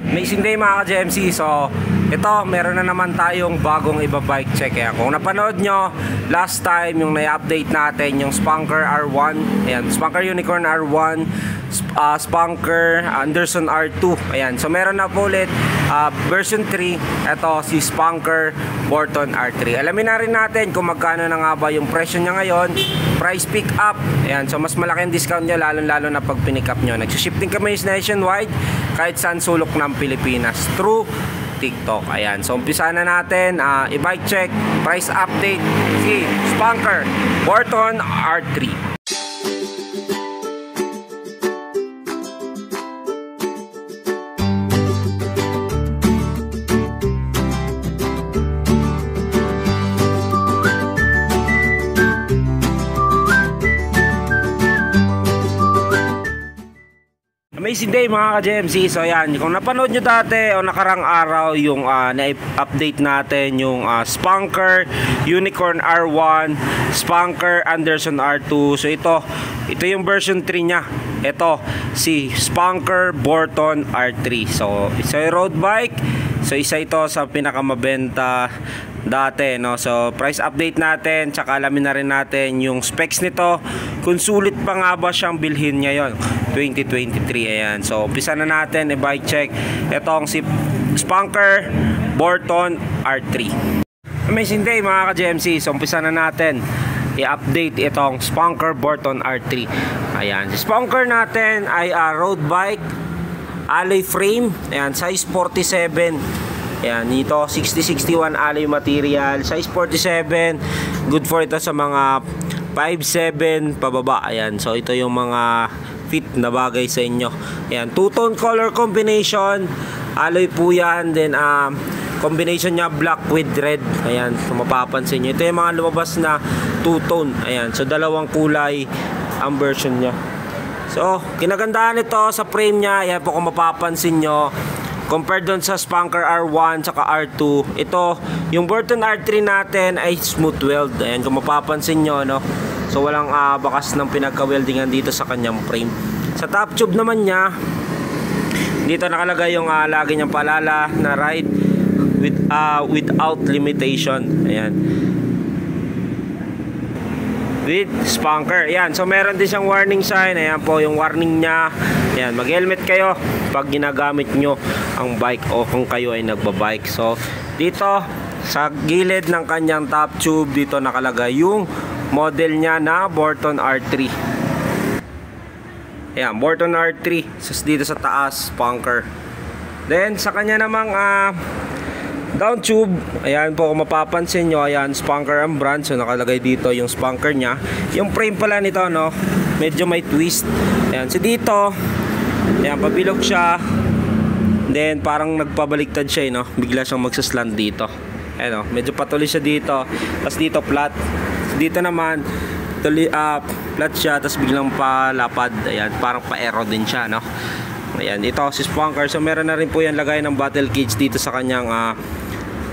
Amazing day mga ka-GMC. So ito, meron na naman tayong bagong iba-bike check. Ayan, kung napanood nyo last time yung na-update natin yung Spunker R1, ayan, Spunker Unicorn R1, Spunker Anderson R2. Ayan, so meron na po ulit version 3. Ito si Spunker Borton R3. Alamin na rin natin kung magkano na nga ba yung presyo niya ngayon, price pick up. Ayan, so mas malaki ang discount niya lalo na pag pinick up nyo. Nagsishifting kami nationwide kahit saan sulok ng Pilipinas through TikTok. Ayan, so umpisa na natin i-bike check, price update si Spunker Borton R3. Amazing day mga ka-GMC. So yan, kung napanood nyo dati o nakarang araw yung na-update natin yung Spunker Unicorn R1, Spunker Anderson R2. So ito yung version 3 nya. Ito si Spunker Borton R3. So isa yung road bike. So isa ito sa pinakamabenta dati, no? So price update natin, tsaka alamin na rin natin yung specs nito, kung sulit pa nga ba siyang bilhin ngayon 2023. Ayan, so umpisa na natin i-bike check itong si Spunker Borton R3. Amazing day mga ka-GMC. So umpisa na natin i-update itong Spunker Borton R3. Ayan, si Spunker natin ay road bike, alloy frame. Ayan, size 47. Ayan, ito 60-61 alloy material, size 47. Good for ito sa mga 5'7" pababa. Ayan, so ito yung mga fit na bagay sa inyo. Ayan, two-tone color combination, alloy po yan. Then combination nya black with red. Ayan, kung mapapansin nyo, ito yung mga lumabas na two-tone. Ayan, so dalawang kulay ang version nya. So kinagandahan ito sa frame nya. Ayan po, kung mapapansin nyo, compared doon sa Spunker R1 tsaka R2, ito yung Borton R3 natin ay smooth weld. Ayan, kung mapapansin nyo, no? So walang bakas ng pinagka-weldingan dito sa kanyang frame. Sa top tube naman nya, dito nakalagay yung lagi niyang paalala na ride without limitation. Ayan, with Spunker. Ayan, so meron din siyang warning sign. Ayan po yung warning nya. Ayan, mag-helmet kayo pag ginagamit nyo ang bike o kung kayo ay nagbabike. So dito sa gilid ng kanyang top tube, dito nakalagay yung model nya na Borton R3. Ayan, Borton R3. So dito sa taas, Spunker. Then sa kanya namang down tube, ayan po, kung mapapansin nyo, ayan, Spunker ang brand. So nakalagay dito yung Spunker nya. Yung frame pala nito, no, medyo may twist. Ayan, so dito, ayan, pabilog siya. Then parang nagpabaliktad siya, no? Bigla siyang magsaslant dito. Ayan, no? Medyo patuloy siya dito. Tapos dito flat. Dito naman flat siya, tapos biglang palapad. Ayan, parang pa-aero din siya, no? Ayan, ito si Spunker. So meron na rin po yan lagay ng battle cage dito sa kanyang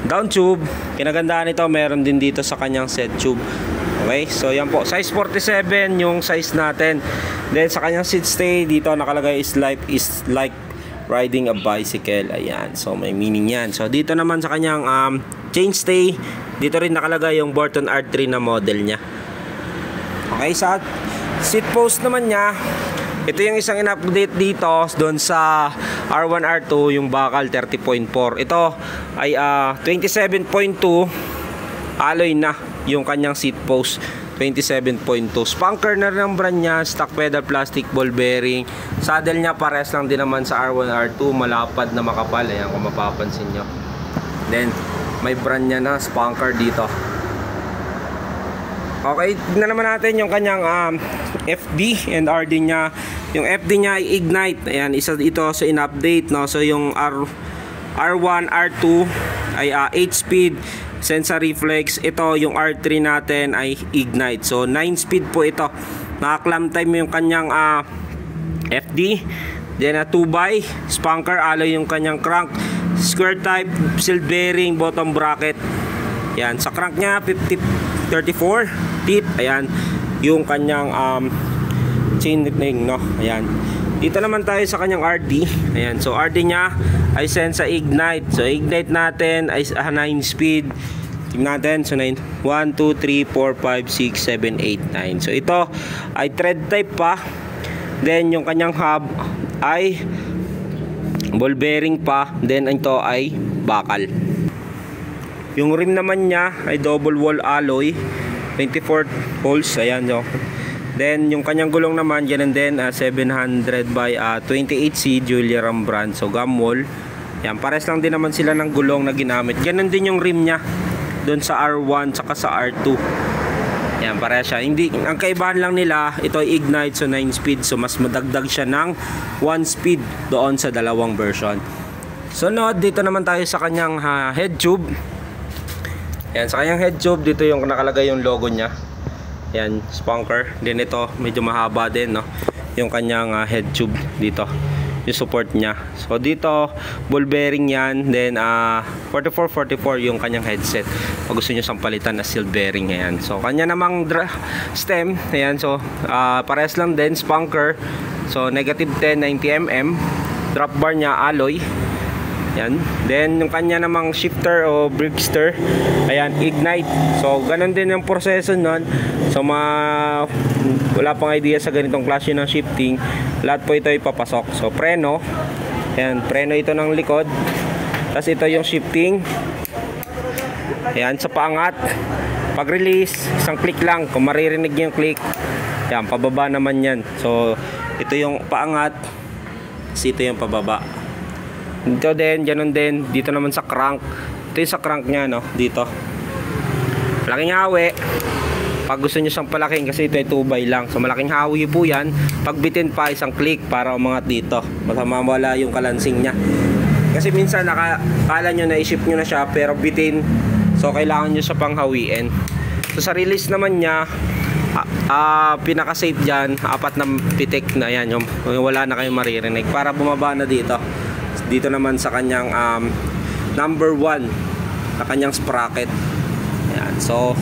down tube. Kinagandaan nito, meron din dito sa kanyang set tube. Okay, so yan po, size 47 yung size natin. Then sa kanyang seat stay, dito nakalagay is like riding a bicycle. Ayan, so may meaning yan. So dito naman sa kanyang chain stay, dito rin nakalagay yung Borton R3 na model nya. Okay, sa seat post naman nya, ito yung isang in-update dito doon sa R1 R2, yung bakal 30.4. Ito ay 27.2 alloy na yung kanyang seat post, 27.2. Spunker na rin ang brand nya, stock pedal plastic ball bearing. Saddle nya pares lang din naman sa R1 R2, malapad na makapal. Ayan, kung mapapansin nyo. Then may brand nya na Spunker dito. Okay, tignan naman natin yung kanyang FD and RD nya. Yung FD nya ay Ignite. Ayan, isa ito sa in-update, no? So yung R1 R2 ay 8 speed sensor reflex. Ito yung R3 natin ay Ignite. So 9 speed po ito. Naka-clamp time yung kanyang FD. Then 2x Spunker alloy yung kanyang crank. Square type sealed bearing bottom bracket. Yan, sa crank nya 34 teeth. Ayan yung kanyang chain ring, no? Ayan. Dito naman tayo sa kanyang RD. Ayan, so RD niya ay Sensa Ignite. So Ignite natin ay 9 speed. Tingnan natin, so 9, 1, 2, 3, 4, 5, 6, 7, 8, 9. So ito ay thread type pa. Then yung kanyang hub ay ball bearing pa. Then ito ay bakal. Yung rim naman niya ay double wall alloy, 24 holes. Ayan, yo. Then yung kanyang gulong naman ganun din, 700 by 28C Julia Ram brand, so gum wall. Yan, pares lang din naman sila ng gulong na ginamit. Ganun din yung rim niya doon sa R1 saka sa R2. Yan, pares siya. Hindi, ang kaibahan lang nila, ito ay Ignite, so 9 speed, so mas madagdag siya ng 1 speed doon sa dalawang version. So dito naman tayo sa kanyang head tube. Yan, sa kanyang head tube, dito yung nakalagay yung logo niya. Yan, spunker. Then ito, medyo mahaba din, no? Yung kanyang head tube dito, yung support niya. So dito, ball bearing yan. Then 44 yung kanyang headset. Pag gusto nyo siyang palitan na steel bearing. Ayan. So kanya namang stem. Ayan, so pares lang din, spunker. So negative 10, 90mm. Drop bar niya, alloy. Yan. Then yung kanya namang shifter o brickster, ayan, Ignite. So ganun din yung proseso nun. So wala pang idea sa ganitong klase ng shifting, lahat po ito ipapasok. So preno, ayan, preno ito ng likod. Tapos ito yung shifting. Ayan, sa paangat, pag release, isang click lang. Kung maririnig niyo yung click, ayan, pababa naman yan. So ito yung paangat, ito yung pababa. Dito din, ganun din. Dito naman sa crank. Ito yung sa crank nya, no? Dito. Malaking hawi. Pag gusto nyo siyang palaking, kasi ito ay 2x lang. So malaking hawi po yan. Pag bitin pa, isang click para umangat dito. Mawala yung kalansing nya. Kasi minsan nakakala nyo na i-ship nyo na siya, pero bitin. So kailangan nyo siya pang hawiin. So sa release naman nya, pinaka-safe dyan, 4 na pitik na yan. Yung wala na kayong maririnig. Para bumaba na dito. Dito naman sa kanyang number 1 na kanyang sprocket. Ayan. So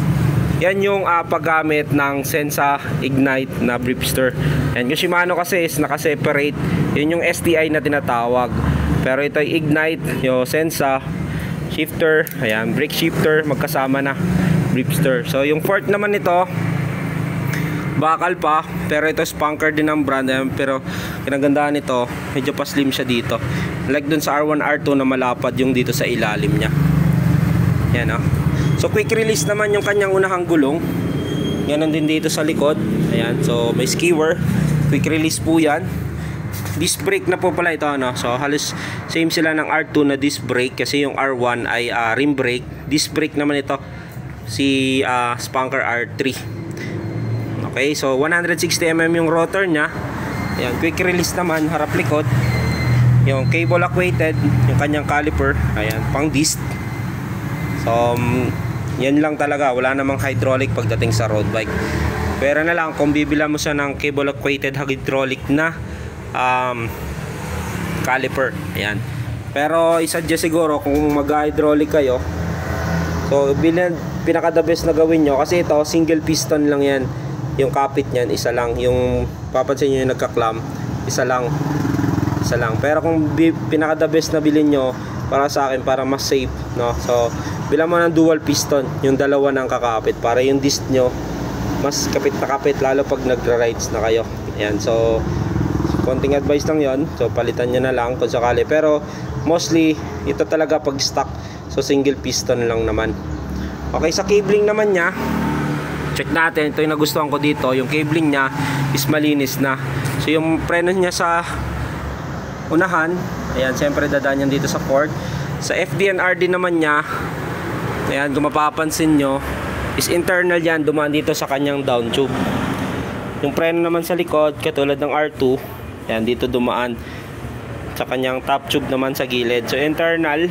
yan yung paggamit ng Sensa Ignite na Bripster. And yung Shimano kasi is naka-separate. Yun yung STI na tinatawag. Pero ito ay Ignite, yung Sensa shifter, ayan, brake shifter, magkasama na Bripster. So yung fork naman nito, bakal pa, pero ito spunker din ng brand. Pero kinagandaan nito, medyo pa slim siya dito, like dun sa R1 R2 na malapad yung dito sa ilalim nya. Yan, so quick release naman yung kanyang unahang gulong. Ganon din dito sa likod. Ayan, so may skewer, quick release po yan. Disc brake na po pala ito, so halos same sila ng R2 na disc brake, kasi yung R1 ay rim brake. Disc brake naman ito si spunker R3. Okay, so 160mm yung rotor nya. Ayan, quick release naman, harap likod. Yung cable acquainted, yung kanyang caliper, ayan, pang disc. So yan lang talaga, wala namang hydraulic pagdating sa road bike. Pero na lang kung bibila mo siya ng cable acquainted hydraulic na caliper. Ayan. Pero isa-suggest siguro kung mag-hydraulic kayo, so pinaka the best na gawin nyo, kasi ito single piston lang yan. Yung kapit niyan isa lang, yung papansin nyo yung nagka-clamp, isa lang. Pero kung pinaka the best na bilhin nyo para sa akin, para mas safe, no? So bilang mo ng dual piston, yung dalawa ng kakapit, para yung disc nyo mas kapit na kapit, lalo pag nagra-rides na kayo. Ayan, so konting advice lang yon. So palitan nyo na lang kung sakali, pero mostly ito talaga pag stock, so single piston lang naman. Okay, sa cabling naman nya, check natin. Ito yung nagustuhan ko dito, yung cabling nya is malinis na. So yung preno nya sa unahan, ayan, siyempre dadaan yan dito sa fork. Sa FDNRD naman nya, ayan, kung mapapansin nyo, is internal yan, dumaan dito sa kanyang down tube. Yung preno naman sa likod, katulad ng R2, ayan, dito dumaan sa kanyang top tube naman sa gilid. So internal,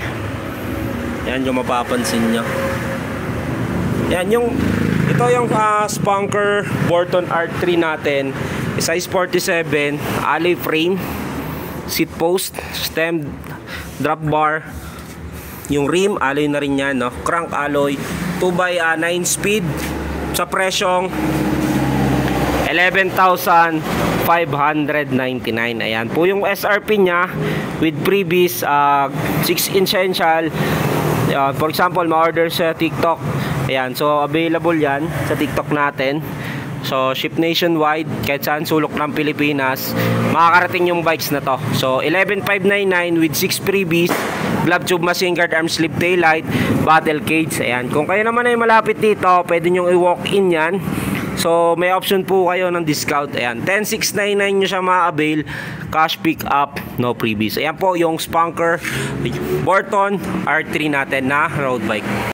ayan, yung mapapansin nyo. Ayan, ito yung spunker Burton R3 natin, size 47, alloy frame, seat post, stem, drop bar, yung rim alloy na rin yan, no? Crank alloy, 2x9 speed, sa presyong 11,599. Ayan po yung SRP niya with freebies, 6 essential. For example, ma-order sa TikTok. Ayan, so available yan sa TikTok natin. So ship nationwide, kahit saan sulok ng Pilipinas, makakarating yung bikes na to. So 11,599 with 6 freebies, glove tube, machine guard, arm sleeve, taillight, battle cage. Ayan, kung kayo naman ay malapit dito, pwede nyo i-walk in yan. So may option po kayo ng discount. Ayan, 10,699 nyo siya ma-avail, cash pick up, no freebies. Ayan po yung Spunker Burton R3 natin na road bike.